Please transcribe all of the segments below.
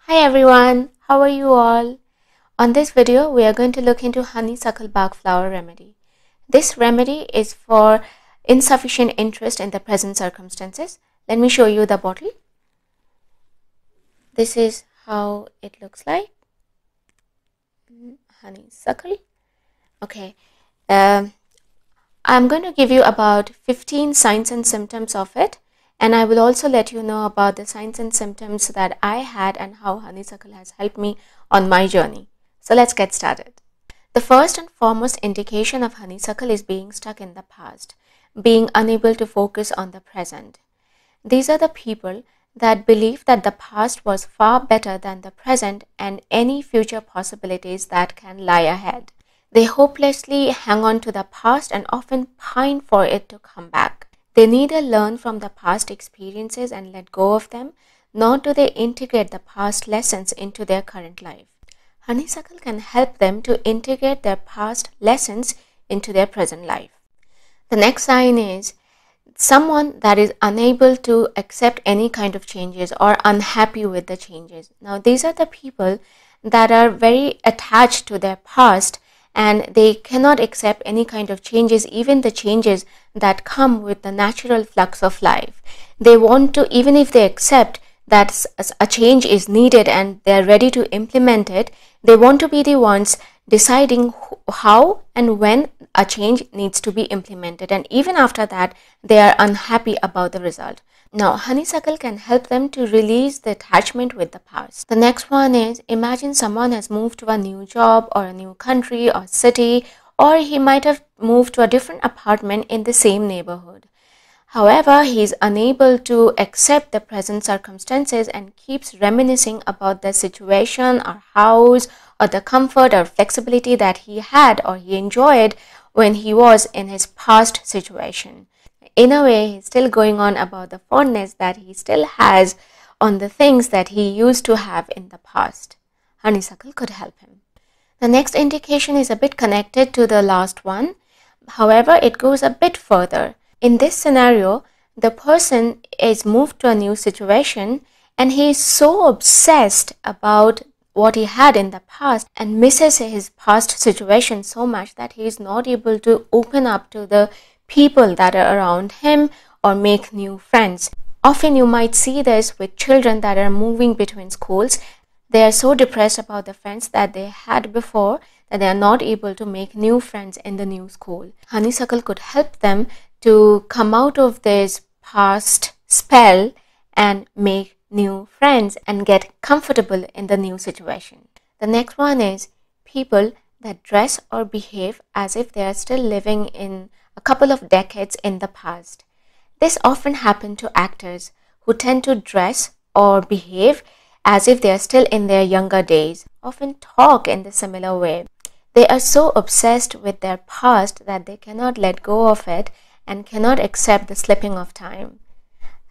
Hi everyone, how are you all? On this video, we are going to look into Honeysuckle Bach Flower Remedy. This remedy is for insufficient interest in the present circumstances. Let me show you the bottle. This is how it looks like. Honeysuckle. Okay. I'm going to give you about 15 signs and symptoms of it. And I will also let you know about the signs and symptoms that I had and how Honeysuckle has helped me on my journey. So let's get started. The first and foremost indication of Honeysuckle is being stuck in the past, being unable to focus on the present. These are the people that believe that the past was far better than the present and any future possibilities that can lie ahead. They hopelessly hang on to the past and often pine for it to come back. They neither learn from the past experiences and let go of them, nor do they integrate the past lessons into their current life. Honeysuckle can help them to integrate their past lessons into their present life. The next sign is someone that is unable to accept any kind of changes or unhappy with the changes. Now, these are the people that are very attached to their past and they cannot accept any kind of changes, even the changes that come with the natural flux of life. They want to, even if they accept that a change is needed and they are ready to implement it, they want to be the ones deciding how and when a change needs to be implemented. And even after that, they are unhappy about the result. Now, Honeysuckle can help them to release the attachment with the past. The next one is, imagine someone has moved to a new job or a new country or city, or he might have moved to a different apartment in the same neighborhood. However, he is unable to accept the present circumstances and keeps reminiscing about the situation or house or the comfort or flexibility that he had or he enjoyed when he was in his past situation. In a way, he's still going on about the fondness that he still has on the things that he used to have in the past. Honeysuckle could help him. The next indication is a bit connected to the last one. However, it goes a bit further. In this scenario, the person is moved to a new situation and he is so obsessed about what he had in the past and misses his past situation so much that he is not able to open up to the people that are around him or make new friends. Often you might see this with children that are moving between schools. They are so depressed about the friends that they had before that they are not able to make new friends in the new school. Honeysuckle could help them to come out of this past spell and make new friends and get comfortable in the new situation. The next one is people that dress or behave as if they are still living in a couple of decades in the past. This often happens to actors who tend to dress or behave as if they are still in their younger days, often talk in the similar way. They are so obsessed with their past that they cannot let go of it and cannot accept the slipping of time.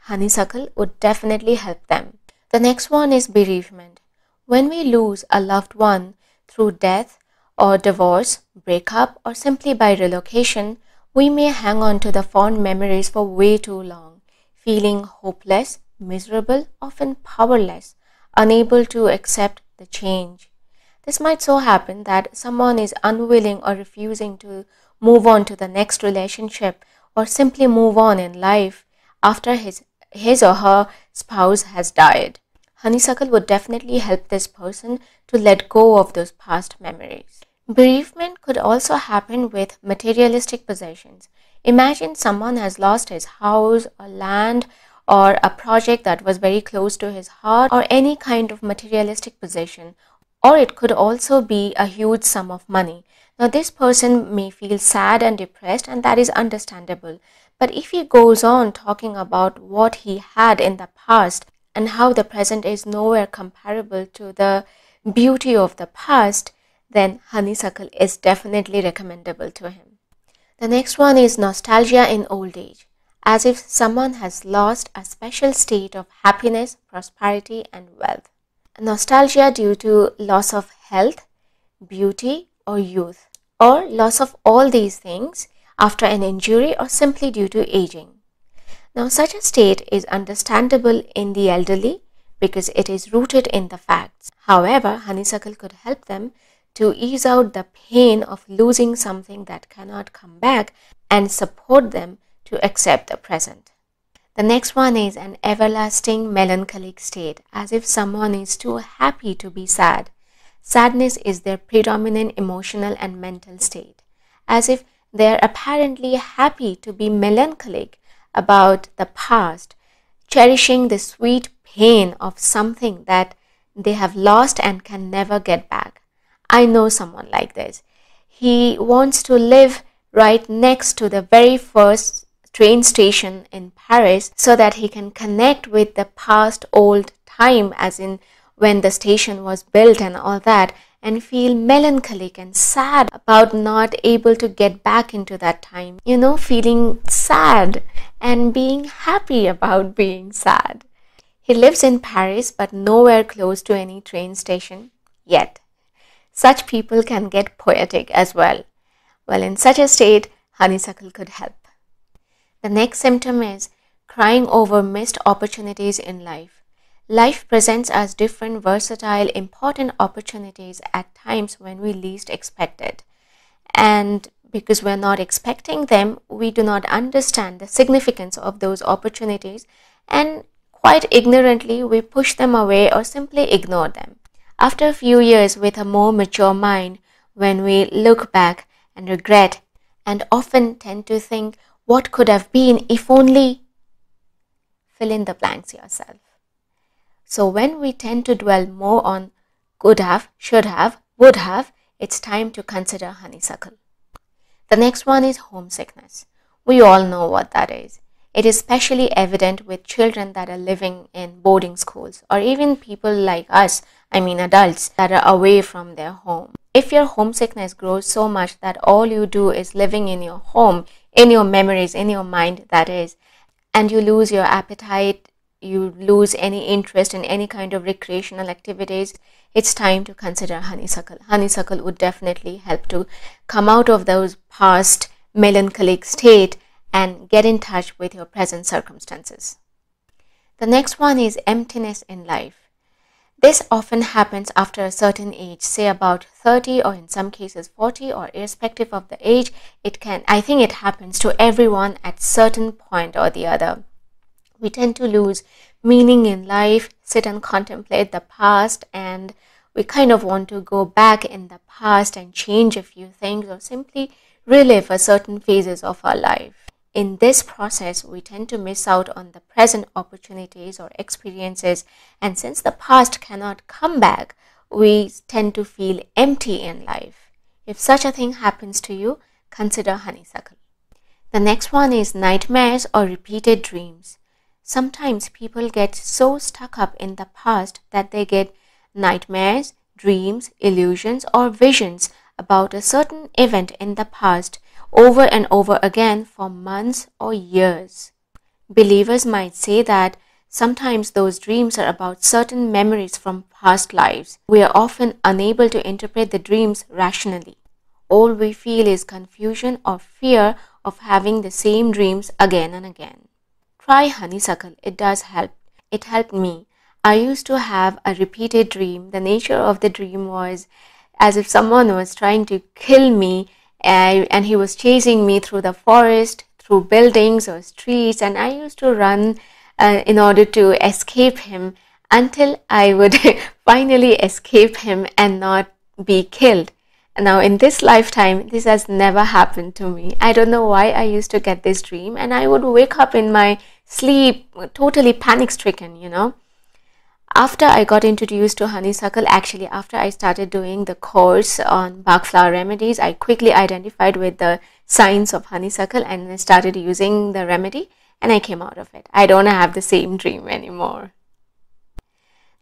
Honeysuckle would definitely help them. The next one is bereavement. When we lose a loved one through death or divorce, breakup, or simply by relocation, we may hang on to the fond memories for way too long, feeling hopeless, miserable, often powerless, unable to accept the change. This might so happen that someone is unwilling or refusing to move on to the next relationship or simply move on in life after his or her spouse has died. Honeysuckle would definitely help this person to let go of those past memories. Bereavement could also happen with materialistic possessions. Imagine someone has lost his house or land or a project that was very close to his heart or any kind of materialistic possession. Or it could also be a huge sum of money. Now, this person may feel sad and depressed, and that is understandable. But if he goes on talking about what he had in the past and how the present is nowhere comparable to the beauty of the past, then Honeysuckle is definitely recommendable to him. The next one is nostalgia in old age, as if someone has lost a special state of happiness, prosperity, and wealth. Nostalgia due to loss of health, beauty, or youth, or loss of all these things after an injury or simply due to aging. Now, such a state is understandable in the elderly because it is rooted in the facts. However, honeysuckle could help them to ease out the pain of losing something that cannot come back and support them to accept the present. The next one is an everlasting melancholic state, as if someone is too happy to be sad. Sadness is their predominant emotional and mental state, as if they are apparently happy to be melancholic about the past, cherishing the sweet pain of something that they have lost and can never get back. I know someone like this. He wants to live right next to the very first train station in Paris so that he can connect with the past old time, as in when the station was built and all that, and feel melancholic and sad about not able to get back into that time. You know, feeling sad and being happy about being sad. He lives in Paris but nowhere close to any train station yet. Such people can get poetic as well. Well, in such a state, honeysuckle could help. The next symptom is crying over missed opportunities in life. Life presents us different, versatile, important opportunities at times when we least expect it. And because we're not expecting them, we do not understand the significance of those opportunities, and quite ignorantly we push them away or simply ignore them. After a few years with a more mature mind, when we look back and regret and often tend to think, what could have been if only, fill in the blanks yourself. So when we tend to dwell more on could have, should have, would have, it's time to consider honeysuckle. The next one is homesickness. We all know what that is. It is especially evident with children that are living in boarding schools, or even people like us, adults, that are away from their home. If your homesickness grows so much that all you do is living in your home, in your memories, in your mind, that is, and you lose your appetite, you lose any interest in any kind of recreational activities, it's time to consider honeysuckle. Honeysuckle would definitely help to come out of those past melancholic state and get in touch with your present circumstances. The next one is emptiness in life. This often happens after a certain age, say about 30 or in some cases 40, or irrespective of the age, I think it happens to everyone at certain point or the other. We tend to lose meaning in life, sit and contemplate the past, and we kind of want to go back in the past and change a few things or simply relive a certain phases of our life. In this process, we tend to miss out on the present opportunities or experiences, and since the past cannot come back, we tend to feel empty in life. If such a thing happens to you, consider honeysuckle. The next one is nightmares or repeated dreams. Sometimes people get so stuck up in the past that they get nightmares, dreams, illusions, or visions about a certain event in the past over and over again for months or years. Believers might say that sometimes those dreams are about certain memories from past lives. We are often unable to interpret the dreams rationally. All we feel is confusion or fear of having the same dreams again and again. Try honeysuckle. It does help. It helped me. I used to have a repeated dream. The nature of the dream was as if someone was trying to kill me, and he was chasing me through the forest, through buildings or streets, and I used to run in order to escape him until I would finally escape him and not be killed. Now in this lifetime, this has never happened to me. I don't know why I used to get this dream, and I would wake up in my sleep totally panic-stricken, After I got introduced to honeysuckle, actually after I started doing the course on Bach Flower remedies, I quickly identified with the signs of honeysuckle and I started using the remedy, and I came out of it. I don't have the same dream anymore.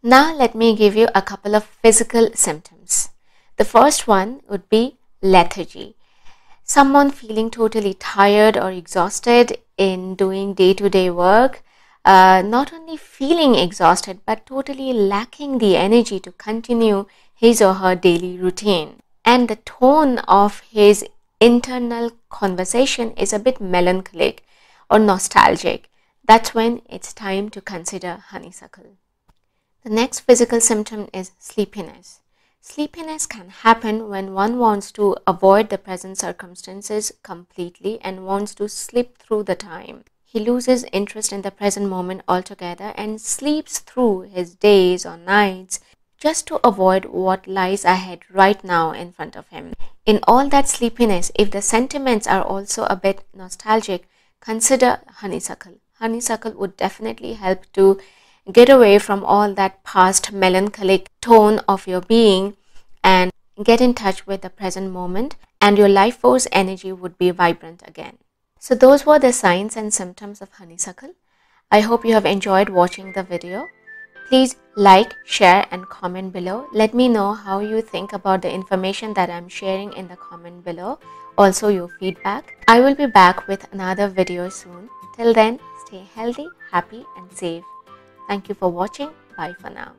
Now let me give you a couple of physical symptoms. The first one would be lethargy. Someone feeling totally tired or exhausted in doing day-to-day work, not only feeling exhausted but totally lacking the energy to continue his or her daily routine. And the tone of his internal conversation is a bit melancholic or nostalgic. That's when it's time to consider honeysuckle. The next physical symptom is sleepiness. Sleepiness can happen when one wants to avoid the present circumstances completely and wants to slip through the time. He loses interest in the present moment altogether and sleeps through his days or nights just to avoid what lies ahead right now in front of him. In all that sleepiness, if the sentiments are also a bit nostalgic, consider Honeysuckle. Honeysuckle would definitely help to get away from all that past melancholic tone of your being and get in touch with the present moment, and your life force energy would be vibrant again. So those were the signs and symptoms of Honeysuckle. I hope you have enjoyed watching the video. Please like, share and comment below. Let me know how you think about the information that I'm sharing in the comment below. Also your feedback. I will be back with another video soon. Till then, stay healthy, happy and safe. Thank you for watching. Bye for now.